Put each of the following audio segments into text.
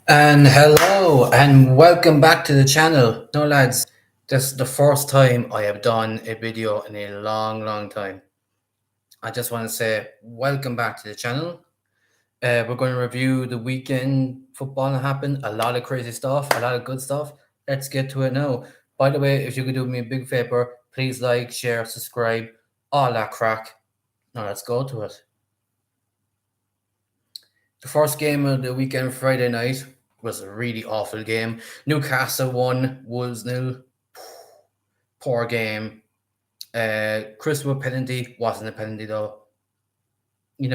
And hello and welcome back to the channel. No lads, this is the first time I have done a video in a long time. I just want to say welcome back to the channel. We're going to review the weekend football that happened. A lot of crazy stuff, a lot of good stuff. Let's get to it now. By the way, if you could do me a big favor, please like, share, subscribe, all that crack. Now let's go to it. The first game of the weekend, Friday night, was a really awful game. Newcastle won, Wolves nil. Poor game. Chris with penalty wasn't a penalty though. It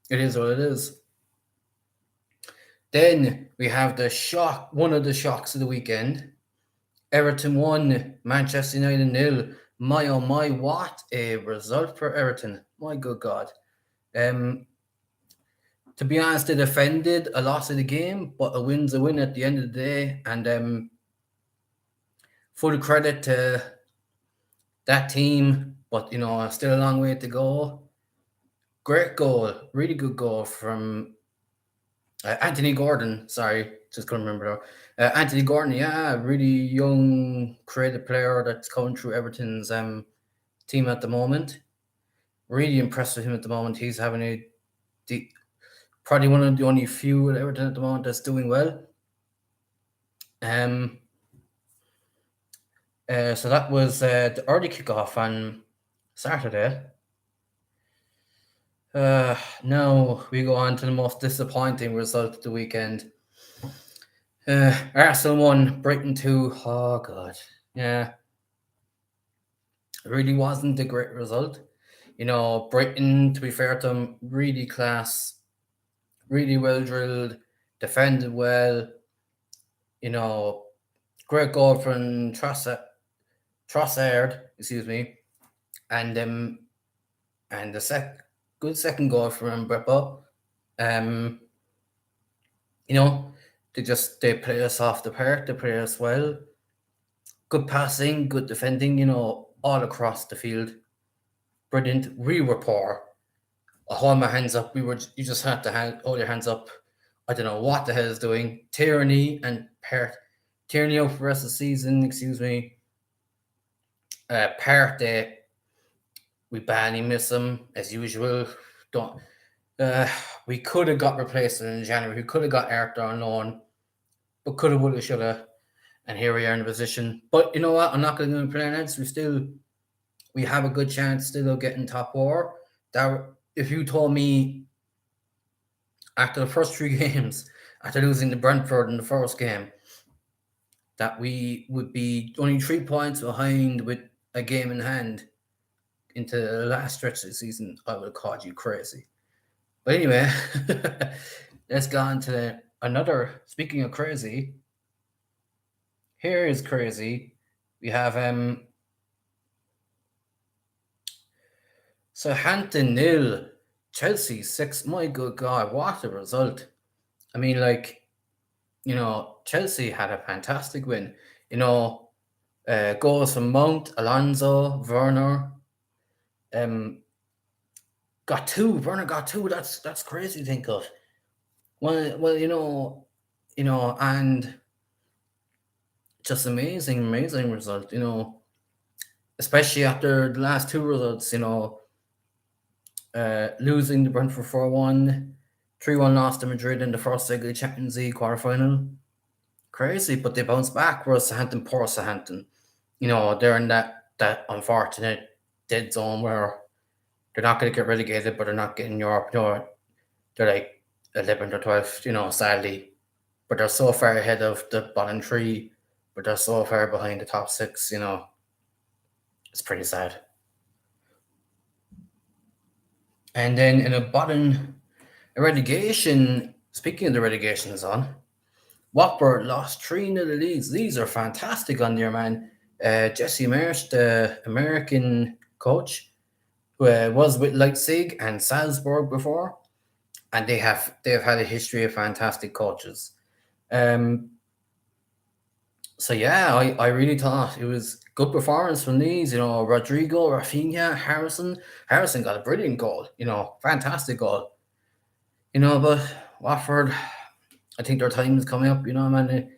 is what it is. Then we have the shock, one of the shocks of the weekend. Everton won, Manchester United nil. My oh my, what a result for Everton! My good God. To be honest, they defended a loss of the game, but a win's a win at the end of the day. And full credit to that team, but still a long way to go. Great goal, really good goal from Anthony Gordon. Sorry, just couldn't remember. Anthony Gordon, yeah, really young, creative player that's coming through Everton's team at the moment. Really impressed with him at the moment. He's having probably one of the only few at Everton at the moment that's doing well. So that was the early kickoff on Saturday. Now we go on to the most disappointing result of the weekend. Arsenal won, Brighton 2. Oh, God. Yeah. It really wasn't a great result. Brighton, to be fair to them, really class, really well drilled, defended well. Great goal from Trossard, excuse me. And the good second goal from Mbrepo. They play us off the park, they play us well. Good passing, good defending, all across the field. Brilliant. We were poor. I hold my hands up. You just had to hold your hands up. I don't know what the hell is doing. Tierney and Tierney out for the rest of the season, excuse me. Partey, we badly miss him as usual. We could have got replaced in January. We could have got Arthur on loan, but could have, would have, should have. And here we are in a position. But you know what? I'm not going to play Nets. We have a good chance still of getting top four. That if you told me after the first three games, after losing to Brentford in the first game, that we would be only 3 points behind with a game in hand into the last stretch of the season, I would have called you crazy. But anyway, let's go on to another. Speaking of crazy, here is crazy. We have Southampton nil, Chelsea 6. My good God, what a result! I mean, Chelsea had a fantastic win. Goals from Mount, Alonso, Werner. Got two. Werner got two. That's crazy to think of. Well, and just amazing result. Especially after the last two results. Losing to Brentford 4-1, 3-1 loss to Madrid in the first leg of the Champions League quarterfinal. Crazy, but they bounced back. Whereas poor Southampton, they're in that unfortunate dead zone where they're not going to get relegated, but they're not getting Europe. They're like 11th or 12th, sadly. But they're so far ahead of the bottom three, but they're so far behind the top six, it's pretty sad. And then in a relegation, speaking of the relegation zone, Watford lost 3-0 the leads. These are fantastic on there, man. Jesse Marsh, the American coach, who was with Leipzig and Salzburg before, and they've had a history of fantastic coaches. So yeah, I really thought it was good performance from these. Rodrigo, Rafinha, Harrison. Harrison got a brilliant goal. Fantastic goal. But Watford, I think their time is coming up. You know, man.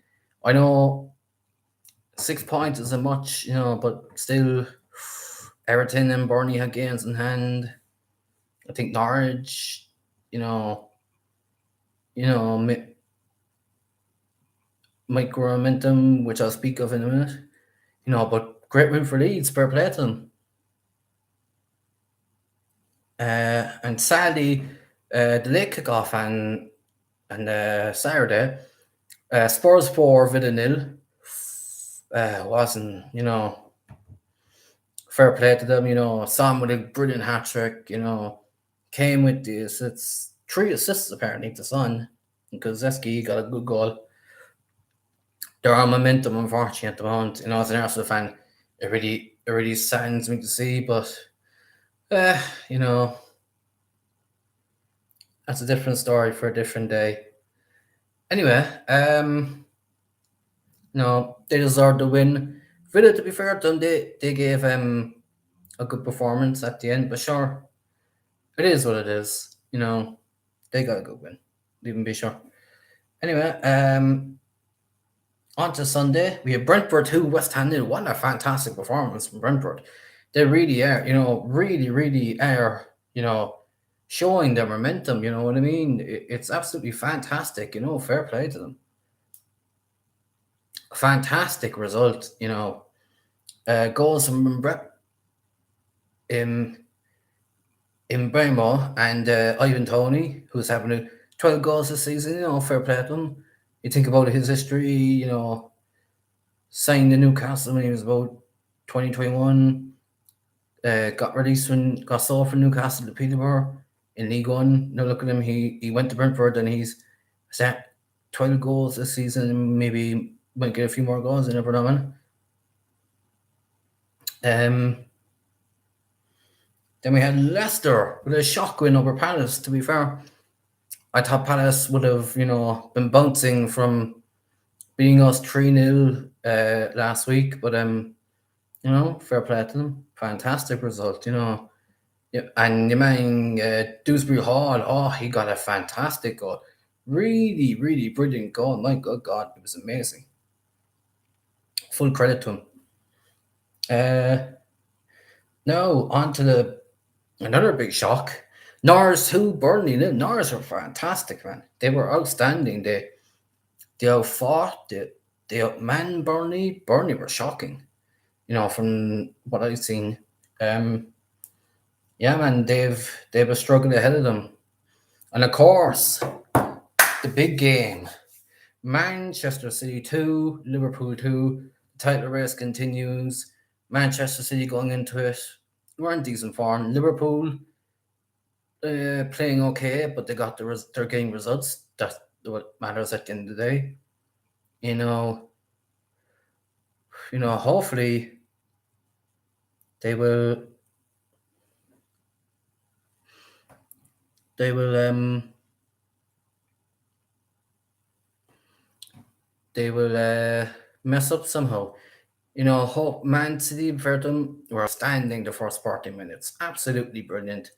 I know 6 points isn't much, but still, Everton and Burnley had games in hand. I think Norwich, you know, micro momentum, which I'll speak of in a minute. But great win for Leeds, fair play to them. And sadly, the late kickoff and Saturday, Spurs 4, Villa 0. Wasn't, fair play to them. Sam with a brilliant hat trick, came with the assists, 3 assists apparently to Son, because Zeski got a good goal. They're on momentum, unfortunately, at the moment. As an Arsenal fan, it really saddens me to see, but uh, you know, that's a different story for a different day. Anyway, they deserved the win. Villa, to be fair to them, they gave a good performance at the end, but sure, it is what it is. They got a good win. Even be sure. Anyway, on to Sunday. We have Brentford 2, West Ham 0. What a fantastic performance from Brentford. They really are, really, really are, showing their momentum. You know what I mean? It's absolutely fantastic. Fair play to them. Fantastic result. Goals from in Bremo and Ivan Toney, who's having 12 goals this season. Fair play to him. You think about his history. Signed in Newcastle when he was about 2021. Got released got sold from Newcastle to Peterborough in League One. Now look at him. He went to Brentford and he's set 12 goals this season and maybe might get a few more goals. You never know, man. Then we had Leicester with a shock win over Palace. To be fair, I thought Palace would have, been bouncing from beating us 3-0 last week, but fair play to them. Fantastic result, Yeah, and your man Dewsbury Hall, he got a fantastic goal. Really, really brilliant goal. My good God, it was amazing. Full credit to him. Now on to another big shock. Norris 2, Burnley 0. Norris were fantastic, man. They were outstanding. They outfought. They outmanned Burnley. Burnley were shocking. From what I've seen. Yeah, man, they've a struggle ahead of them. And of course, the big game. Manchester City 2, Liverpool 2. The title race continues. Manchester City going into it. We're in decent form. Liverpool playing okay, but they're getting results. That's what matters at the end of the day. Hopefully they will mess up somehow. Hope Man City Verdun were outstanding the first 40 minutes. Absolutely brilliant.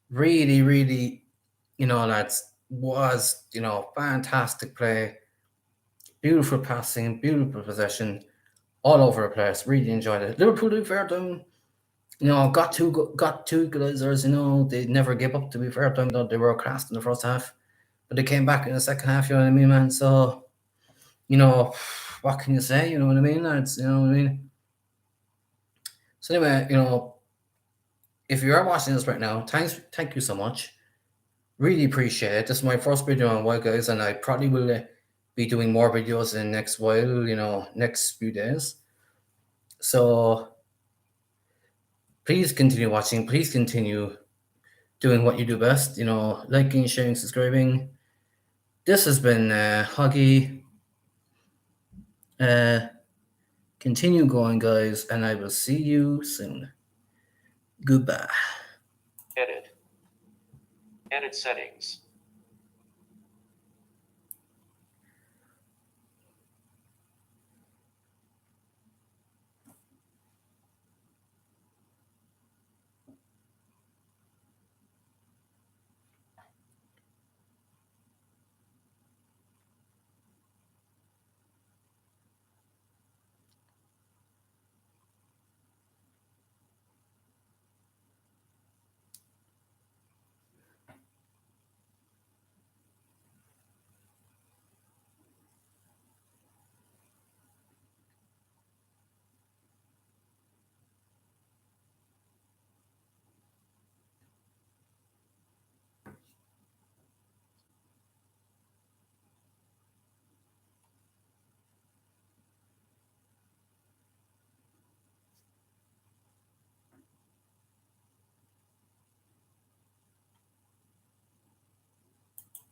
Really, really, lads, was, fantastic play. Beautiful passing, beautiful possession, all over the place. Really enjoyed it. Liverpool Verdun, got two equalizers. They never gave up, to be fair to them, though they were classed in the first half. But they came back in the second half, you know what I mean, man? So, what can you say? You know what I mean? You know what I mean? So anyway, if you are watching this right now, thank you so much. Really appreciate it. This is my first video on a while, guys, and I probably will be doing more videos in the next while, next few days. So please continue watching. Please continue doing what you do best, liking, sharing, subscribing. This has been Huggy. Continue going, guys, and I will see you soon. Goodbye. Edit settings.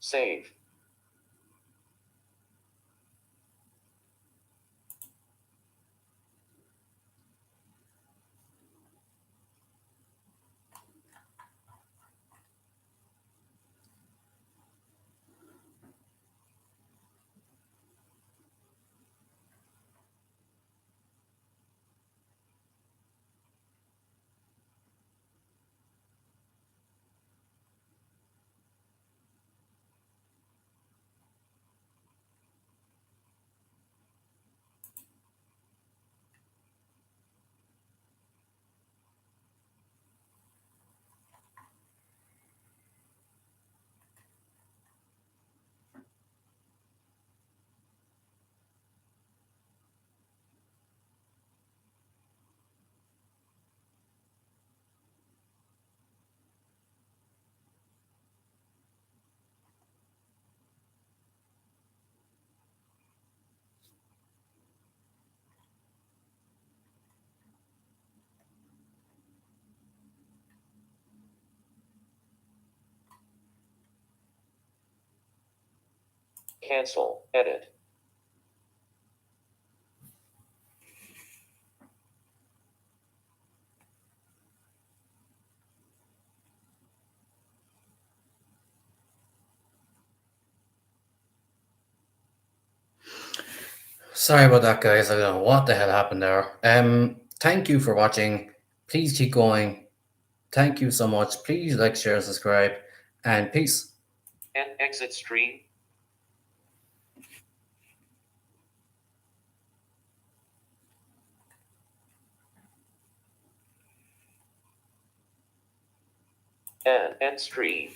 Save. Cancel. Edit. Sorry about that, guys. I don't know what the hell happened there. Thank you for watching. Please keep going. Thank you so much. Please like, share, subscribe, and peace. And exit stream. And end stream.